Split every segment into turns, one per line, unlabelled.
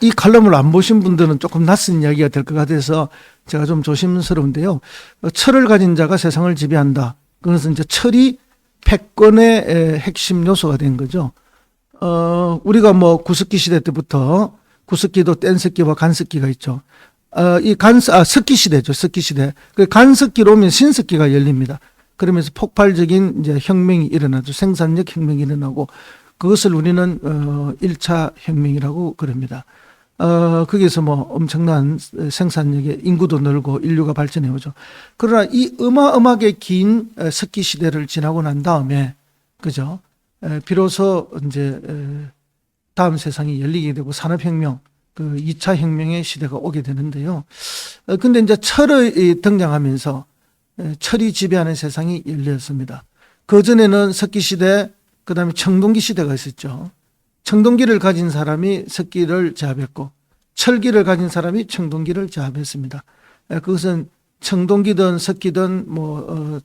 이 칼럼을 안 보신 분들은 조금 낯선 이야기가 될 것 같아서 제가 좀 조심스러운데요. 철을 가진 자가 세상을 지배한다. 그것은 이제 철이 패권의 핵심 요소가 된 거죠. 우리가 뭐 구석기 시대 때부터 구석기도 뗀석기와 간석기가 있죠. 석기 시대죠. 석기 시대. 그 간석기로 오면 신석기가 열립니다. 그러면서 폭발적인 이제 혁명이 일어나죠. 생산력 혁명이 일어나고 그것을 우리는 1차 혁명이라고 그럽니다. 거기서 뭐 엄청난 생산력의 인구도 늘고 인류가 발전해 오죠. 그러나 이 어마어마하게 긴 석기 시대를 지나고 난 다음에 그죠? 비로소 이제 다음 세상이 열리게 되고 산업혁명, 그 2차 혁명의 시대가 오게 되는데요. 근데 이제 철이 등장하면서 철이 지배하는 세상이 열렸습니다. 그전에는 석기 시대, 그 다음에 청동기 시대가 있었죠. 청동기를 가진 사람이 석기를 제압했고 철기를 가진 사람이 청동기를 제압했습니다. 그것은 청동기든 석기든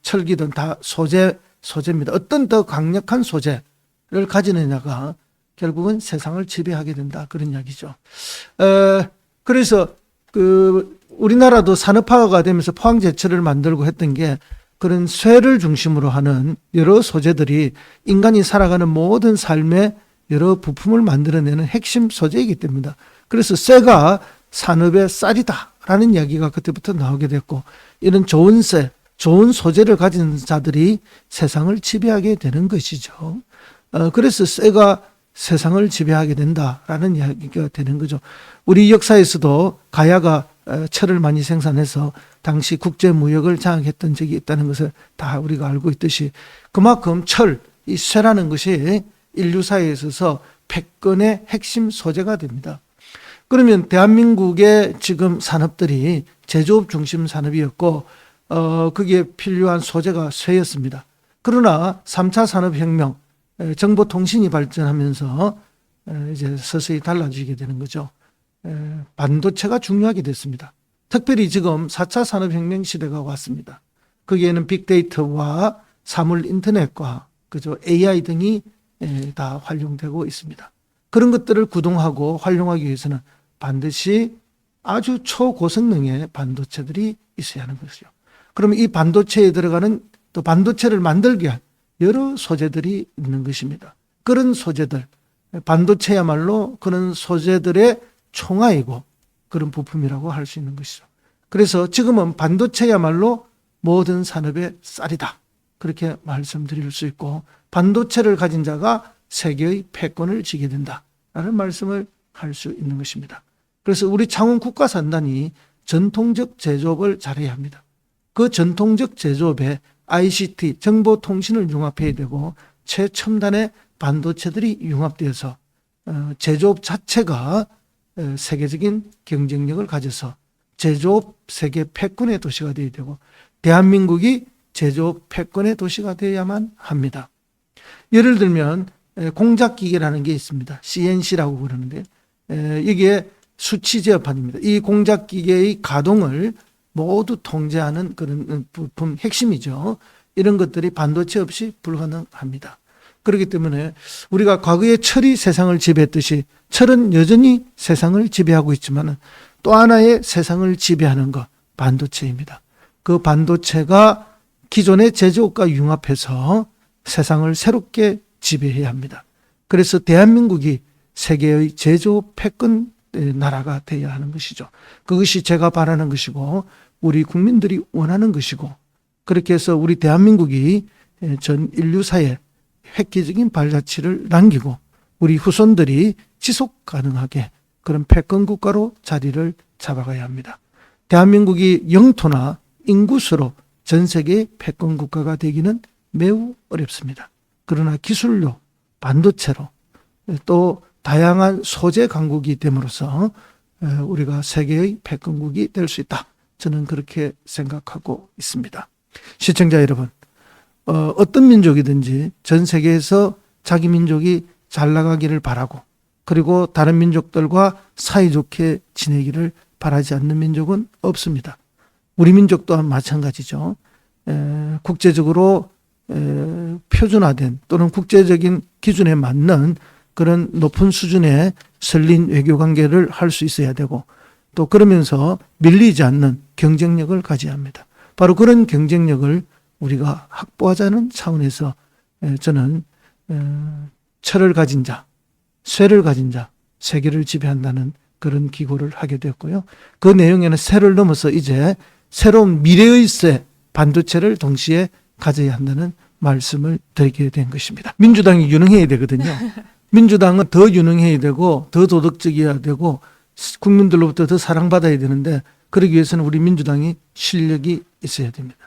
철기든 다 소재입니다. 어떤 더 강력한 소재를 가지느냐가 결국은 세상을 지배하게 된다. 그런 이야기죠. 그래서 우리나라도 산업화가 되면서 포항제철을 만들고 했던 게 그런 쇠를 중심으로 하는 여러 소재들이 인간이 살아가는 모든 삶의 여러 부품을 만들어내는 핵심 소재이기 때문이다. 그래서 쇠가 산업의 쌀이다라는 이야기가 그때부터 나오게 됐고 이런 좋은 쇠, 좋은 소재를 가진 자들이 세상을 지배하게 되는 것이죠. 그래서 쇠가 세상을 지배하게 된다라는 이야기가 되는 거죠. 우리 역사에서도 가야가 철을 많이 생산해서 당시 국제무역을 장악했던 적이 있다는 것을 다 우리가 알고 있듯이 그만큼 이 쇠라는 것이 인류 사회에 있어서 패권의 핵심 소재가 됩니다. 그러면 대한민국의 지금 산업들이 제조업 중심 산업이었고 거기에 필요한 소재가 쇠였습니다. 그러나 3차 산업혁명, 정보통신이 발전하면서 이제 서서히 달라지게 되는 거죠. 반도체가 중요하게 됐습니다. 특별히 지금 4차 산업혁명 시대가 왔습니다. 거기에는 빅데이터와 사물 인터넷과 그죠 AI 등이 다 활용되고 있습니다. 그런 것들을 구동하고 활용하기 위해서는 반드시 아주 초고성능의 반도체들이 있어야 하는 것이죠. 그러면 이 반도체에 들어가는 또 반도체를 만들기 위한 여러 소재들이 있는 것입니다. 그런 소재들, 반도체야말로 그런 소재들의 총화이고 그런 부품이라고 할 수 있는 것이죠. 그래서 지금은 반도체야말로 모든 산업의 쌀이다. 그렇게 말씀드릴 수 있고 반도체를 가진 자가 세계의 패권을 지게 된다라는 말씀을 할 수 있는 것입니다. 그래서 우리 창원 국가산단이 전통적 제조업을 잘해야 합니다. 그 전통적 제조업에 ICT, 정보통신을 융합해야 되고 최첨단의 반도체들이 융합되어서 제조업 자체가 세계적인 경쟁력을 가져서 제조업 세계 패권의 도시가 되어야 되고 대한민국이 제조업 패권의 도시가 되어야만 합니다. 예를 들면 공작기계라는 게 있습니다. CNC라고 그러는데 이게 수치제어판입니다. 이 공작기계의 가동을 모두 통제하는 그런 부품 핵심이죠. 이런 것들이 반도체 없이 불가능합니다. 그렇기 때문에 우리가 과거에 철이 세상을 지배했듯이 철은 여전히 세상을 지배하고 있지만 또 하나의 세상을 지배하는 것, 반도체입니다. 그 반도체가 기존의 제조업과 융합해서 세상을 새롭게 지배해야 합니다. 그래서 대한민국이 세계의 제조업 패권 나라가 되어야 하는 것이죠. 그것이 제가 바라는 것이고 우리 국민들이 원하는 것이고 그렇게 해서 우리 대한민국이 전 인류사에 획기적인 발자취를 남기고 우리 후손들이 지속 가능하게 그런 패권 국가로 자리를 잡아가야 합니다. 대한민국이 영토나 인구수로 전 세계의 패권 국가가 되기는 매우 어렵습니다. 그러나 기술로, 반도체로 또 다양한 소재 강국이 됨으로써 우리가 세계의 패권국이 될 수 있다. 저는 그렇게 생각하고 있습니다. 시청자 여러분, 어떤 민족이든지 전 세계에서 자기 민족이 잘 나가기를 바라고 그리고 다른 민족들과 사이좋게 지내기를 바라지 않는 민족은 없습니다. 우리 민족 또한 마찬가지죠. 국제적으로 표준화된 또는 국제적인 기준에 맞는 그런 높은 수준의 설린 외교 관계를 할 수 있어야 되고 또 그러면서 밀리지 않는 경쟁력을 가져야 합니다. 바로 그런 경쟁력을 우리가 확보하자는 차원에서 저는 철을 가진 자, 쇠를 가진 자, 세계를 지배한다는 그런 기고를 하게 되었고요. 그 내용에는 쇠를 넘어서 이제 새로운 미래의 쇠, 반도체를 동시에 가져야 한다는 말씀을 드리게 된 것입니다. 민주당이 유능해야 되거든요. 민주당은 더 유능해야 되고 더 도덕적이어야 되고 국민들로부터 더 사랑받아야 되는데 그러기 위해서는 우리 민주당이 실력이 있어야 됩니다.